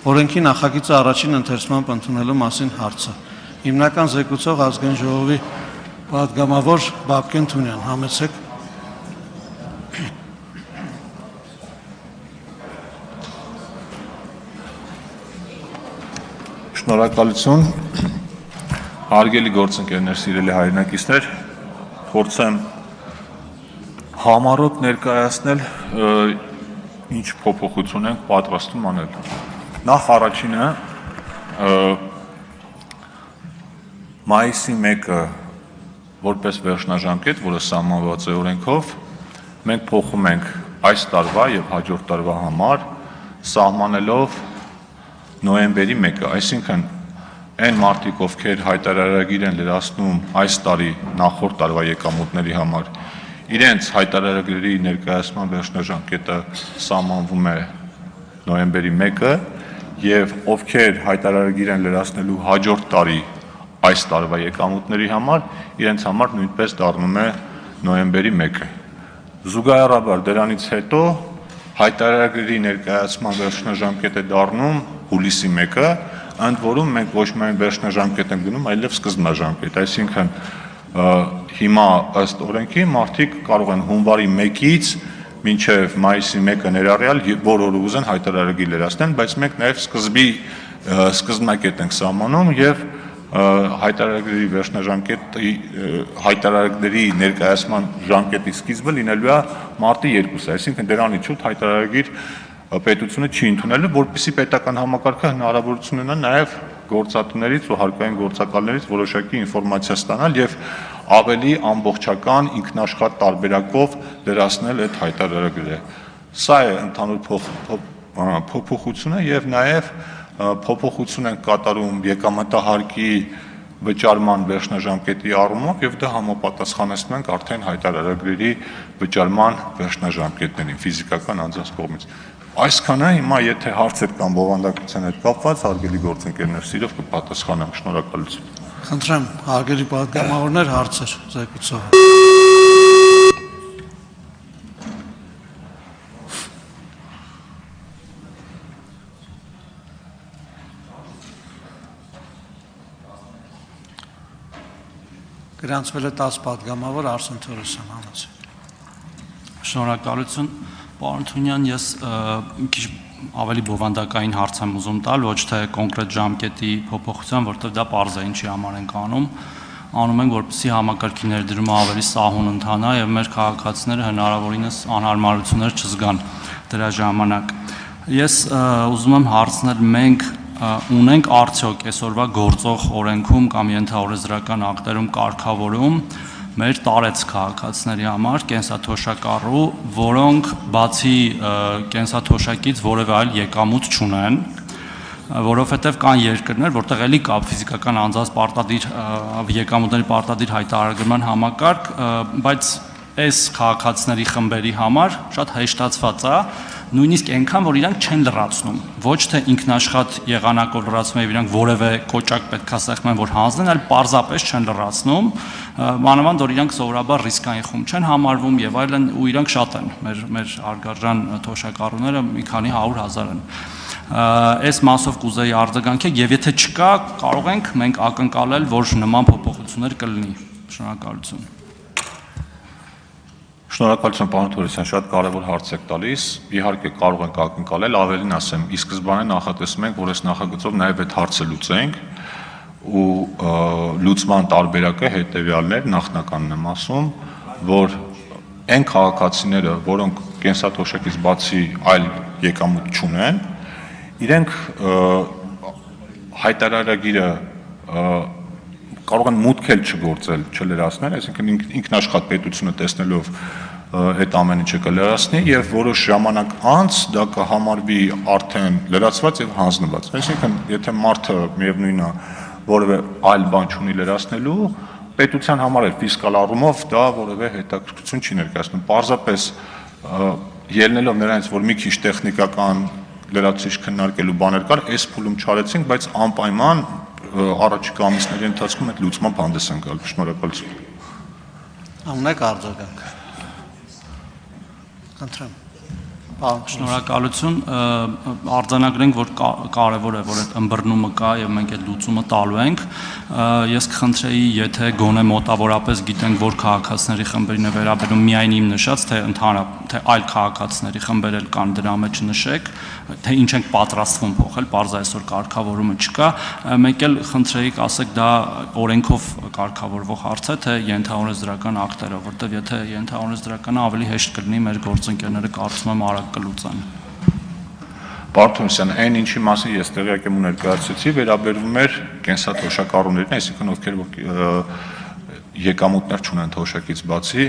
Օրենքի նախագիծը առաջին ընթերցմամբ ընդունելու մասին հարցը։ Հիմնական զեկուցող ազգային ժողովի պատգամավոր Բաբկեն Թունյան, համեցեք։ Շնորհակալություն, հարգելի գործընկերներ, սիրելի հայրենակիցներ, փորձեմ համառոտ ներկայացնել ինչ փոփոխություն ենք պատրաստում անել։ Նախ առաջինը մայիսի 1-ը որպես վերջնաժամկետ, որը սահմանված է օրենքով, մենք փոխում ենք այս տարվա եւ հաջորդ տարվա համար, սահմանելով նոյեմբերի 1-ը, այսինքն այն մարդիկ, ովքեր հայտարարագիր են լրացնում այս տարի նախորդ տարվա եկամուտների համար, իրենց հայտարարագրերի ներկայացման վերջնաժամկետը սահմանվում է նոյեմբերի 1-ը եւ ովքեր հայտարարագիր են լրացնելու հաջորդ տարի այս տարվա եկամուտների համար, իրենց համար նույնպես դառնում է նոյեմբերի 1-ը։ Զուգահեռաբար դրանից հետո հայտարարագրերի ներկայացման վերջնաժամկետ է դառնում հուլիսի 1-ը, ընդ որում մենք ոչ միայն վերջնաժամկետ ենք գնում, այլև սկզբնաժամկետ, այսինքն հիմա ըստ օրենքի մարդիկ կարող են հունվարի 1-ից մինչև մայիսի 1-ը ներառյալ որ օր ուզեն հայտարարագիր լրացնեն, բայց մենք նաև սկզբնակետ ենք սահմանում եւ հայտարարագրերի վերջնաժամկետի հայտարարագրերի ներկայացման ժամկետի սկիզբը լինելու է մարտի 2-ը, այսինքն դրանից շուտ հայտարարագիր պետությունը չի ընդունելու, որպեսզի պետական համակարգը հնարավորություն ունենա նաև գործատուներից ու հարկային գործակալներից որոշակի ինֆորմացիա ստանալ եւ ավելի ամբողջական ինքնաշխատ տարբերակով լրացնել այդ հայտարարագրերը։ Սա է ընդհանուր փոփոխությունը եւ նաև փոփոխություն են կատարում եկամտահարկի վճարման վերջնաժամկետի առումով եւ դա համապատասխանեցնում ենք արդեն հայտարարագրերի վճարման վերջնաժամկետներին ֆիզիկական անձանց կողմից։ Այսքանը հիմա եթե հարցեր կան բովանդակության հետ կապված, հարգելի գործընկերներ, սիրով կպատասխանեմ, շնորհակալություն։ Խնդրեմ, հարգելի պատգամավորներ, հարցեր, զեկուցող։ Գրանցվել է 10 պատգամավոր Արսեն Թորոսյան, համեցեք։ Շնորհակալություն, պարոն Թունյան, ես մի քիչ ավելի բովանդակային հարց եմ ուզում տալ, ոչ թե կոնկրետ ժամկետի փոփոխության, որտեղ դա պարզ է ինչի համար ենք անում ենք, որպեսզի համակարգի ներդրումը ավելի սահուն ընթանա եւ մեր քաղաքացիները հնարավորինս անհարմարություններ չզգան դրա ժամանակ։ Ես ուզում եմ հարցնել, մենք ունենք արդյոք այսօրվա գործող օրենքում կամ ենթաօրենսդրական ակտերում կարգավորում մեր տարեց քաղաքացիների համար կենսաթոշակառու, որոնք բացի կենսաթոշակից որևէ այլ եկամուտ չունեն, որովհետև կան երկրներ, որտեղ էլի կա ֆիզիկական անձանց պարտադիր եկամուտների պարտադիր հայտարարման համակարգ, բայց այս քաղաքացիների խմբերի համար շատ հեշտացված է, նույնիսկ այնքան, որ իրանք չեն լրացնում, ոչ թե ինքնաշխատ եղանակով լրացում եւ իրանք որևէ կոճակ պետքա սեղմեն, որ հանձնեն, այլ պարզապես չեն լրացնում, մանավանդ որ իրանք սովորաբար ռիսկային խումբ չեն համարվում եւ այլն, ու իրանք շատ են, մեր արգարժան թոշակառուները մի քանի 100,000 են։ Այս մասով կուզեի արձագանքեք եւ եթե չկա, կարող ենք մենք ակնկալել, որ նման փոփոխություններ կլինի։ Շնորհակալություն։ Շնորհակալություն, պարոն Թորոսյան, շատ կարևոր հարց եք տալիս։ Իհարկե կարող ենք ակնկալել, ավելին ասեմ, ի սկզբանե նախատեսում ենք, որ այս նախագծով նաև այդ հարցը լուծենք ու լուծման տարբերակը հետևյալն է, նախնականն եմ ասում, որ այն քաղաքացիները, որոնք կենսաթոշակից բացի այլ եկամուտ չունեն, իրենք հայտարարագիրը կարող են մուտք էլ չգործել, չլրացնել, այսինքն ինքնաշխատ պետությունը տեսնելով այդ ամեն ինչը կլրացնի եւ որոշ ժամանակ անց դա կհամարվի արդեն լրացված եւ հանձնված։ Այսինքն եթե մարդը միևնույնն է որևէ այլ բան չունի լրացնելու, պետության համար էլ ֆիսկալ առումով դա որևէ հետաքրքրություն չի ներկայացնում։ Պարզապես ելնելով նրանից, որ մի քիչ տեխնիկական լրացուցիչ քննարկելու բաներ կար, այս փուլում չարեցինք, բայց անպայման առաջիկա ամիսների ընթացքում այդ լուծմամբ հանդես են գալու։ Շնորհակալություն։ Ունեք արձագանք։ Խնդրեմ։ Շնորհակալություն, արձանագրենք, որ կարևոր է, որ այդ ըմբռնումը կա եւ մենք այդ լուծումը տալու ենք։ Ես կխնդրեի, եթե գոնե մոտավորապես գիտենք, որ քաղաքացիների խմբերին է վերաբերում միայն իմ նշած, թե ընդհանրապես թե այլ քաղաքացիների խմբեր էլ կան դրա մեջ նշեք, թե ինչ ենք պատրաստվում փոխել, պարզ այսօր կարգավորումը չկա, մեկ էլ խնդրեիք ասեք դա օրենքով կարգավորվող հարց է, թե ենթաօրենսդրական ակտերով, որտեղ եթե ենթաօրենսդրականը ավելի հեշտ կլինի մեր գործընկերները կարծում եմ արագ կլուծեն։ Բարդունյան, այն ինչի մասին ես տեղյակ եմ ու ներկայացրեցի, վերաբերվում էր կենսաթոշակառուներին, այսինքն ովքեր եկամուտներ չունեն թոշակից բացի,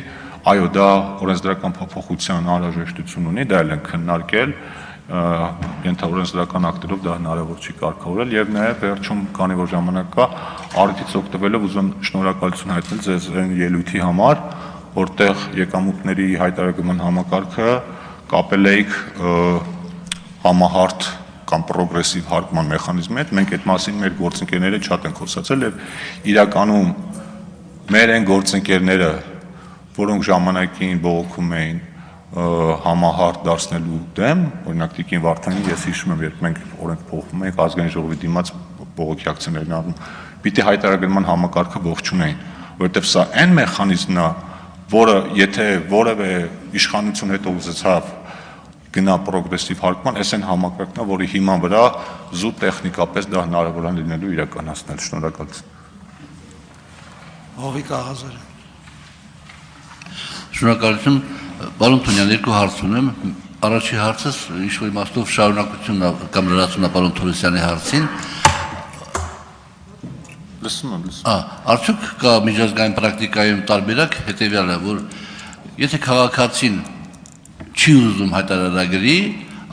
այո, դա օրենսդրական փոփոխության անհրաժեշտություն ունի, դա էլ ենք քննարկել, ենթաօրենսդրական ակտերով դա հնարավոր չի կարգավորել եւ նաեւ վերջում քանի որ ժամանակ կա առիթից օգտվելով ուզում շնորհակալություն հայտնել ձեզ այն ելույթի համար, որտեղ եկամուտների հայտարարման համակարգը կապել էիք համահարթ կամ պրոգրեսիվ հարկման մեխանիզմի հետ, մենք այդ մասին մեր գործընկերները շատ են խոսացել եւ իրականում մեր այն գործընկերները, որոնք ժամանակին բողոքում էին համահարթ դարձնելու դեմ, օրինակ Տիկին Վարդանին ես հիշում եմ, երբ մենք օրենք փոխում ենք ազգային ժողովի դիմաց բողոքի ակցիաներն անում, պիտի հայտարարման համակարգը ողջունեին, որովհետեւ սա այն մեխանիզմն է, որը եթե որևէ իշխանություն հետո ուզեցավ գնա պրոգրեսիվ հարկման, այս այն համակարգն է, որի հիման վրա զուտ տեխնիկապես դա հնարավոր է լինելու իրականացնել։ Շնորհակալություն։ Հովիկ Աղազարյան։ Շնորհակալություն, պարոն Թունյան, երկու հարց ունեմ։ Առաջի հարցս ինչ-որ իմաստով շարունակությունն է կամ լրացումն է պարոն Թորոսյանի հարցին։ Լսում եմ։ Արդյոք կա միջազգային պրակտիկայում տարբերակ հետևյալը, որ եթե քաղաքացին չի ուզում հայտարարագրի,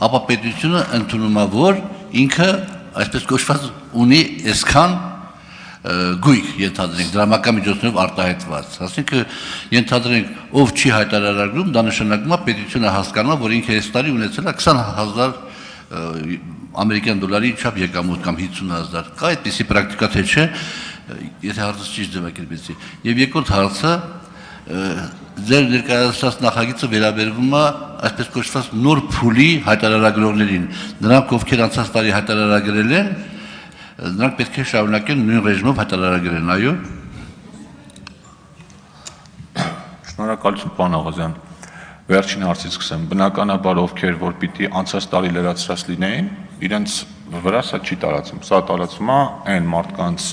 ապա պետությունը ընդունում է, որ ինքը այսպես կոչված ունի այսքան գույք ենթադրենք դրամական միջոցներով արտահայտված, ասենք ենթադրենք ով չի հայտարարագրում, դա նշանակում է պետությունը հասկանում է, որ ինքը այս տարի ունեցել է 20,000 ամերիկյան դոլարի չափ եկամուտ կամ 50,000, կա այդպիսի պրակտիկա թե չէ, եթե հարցը ճիշտ ձևակերպեցի։ Եվ երկրորդ հարցը ձեր ներկայացրած նախագիծը վերաբերվում է այսպես կոչված նոր փուլի հայտարարագրողներին, նրանք ովքեր անցած տարի հայտարարագրել են, նրանք պետք է շարունակեն նույն ռեժիմով հայտարարագրեն, այո։ Շնորհակալություն, պարոն Աղազյան։ Վերջին հարցից սկսեմ։ Բնականաբար ովքեր որ պիտի անցած տարի լրացրած լինեին, իրենց վրա սա չի տարածում։ Սա տարածում է այն մարդկանց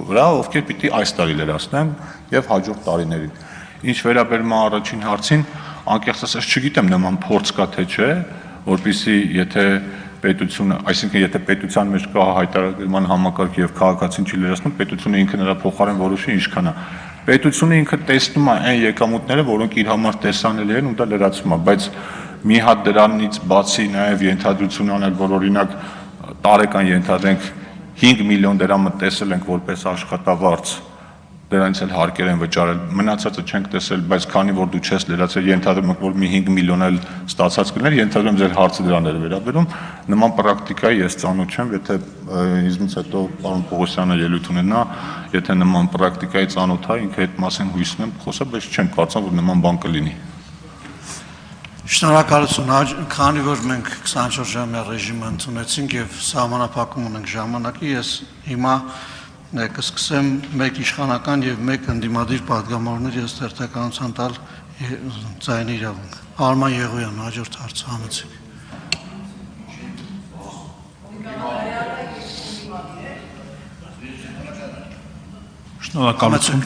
վրա, ովքեր պիտի այս տարի լրացնեն եւ հաջորդ տարիներին։ Ինչ վերաբերում է առաջին հարցին, անկեղծ ասած չգիտեմ նման փորձ կա թե չէ, որpիսի եթե պետությունը, այսինքն եթե պետության մեջ կա հայտարարման համակարգ եւ քաղաքացին չի լրացնում, պետությունը ինքը նրա փոխարեն որոշի ինչքան է։ Պետությունը ինքը տեսնում է այն եկամուտները, որոնք իր համար տեսանելի են ու դա լրացում է, բայց մի հատ դրանից բացի նաեւ ենթադրություն անել, որ օրինակ տարեկան ենթադրենք 5 միլիոն դրամը տեսել ենք որպես աշխատավարձ, դրանից էլ հարկեր են վճարել, մնացածը չենք տեսել, բայց քանի որ դու չես լրացել, ենթադրում եք, որ մի 5 միլիոն էլ ստացած կներ, ենթադրում ձեր հարցը դրան էր վերաբերում, նման պրակտիկայի ես ծանոթ չեմ, եթե ինձնից հետո պարոն Պողոսյանը ելույթ ունենա, եթե նման պրակտիկայի ծանոթ է, ինքը այդ մասին հույսն եմ խոսա, բայց չեմ կարծում, որ նման բան կլինի։ Շնորհակալություն, քանի որ մենք 24-ժամյա ռեժիմ ընդունեցինք եւ սահմանափակում ունենք ժամանակի, ես հիմա կսկսեմ մեկ իշխանական եւ մեկ ընդդիմադիր պատգամավորներ ես թերթականության տալ ձայնի իրավունք։ Արման Եղոյան, հաջորդ հարցը հանեցիք։ Շնորհակալություն։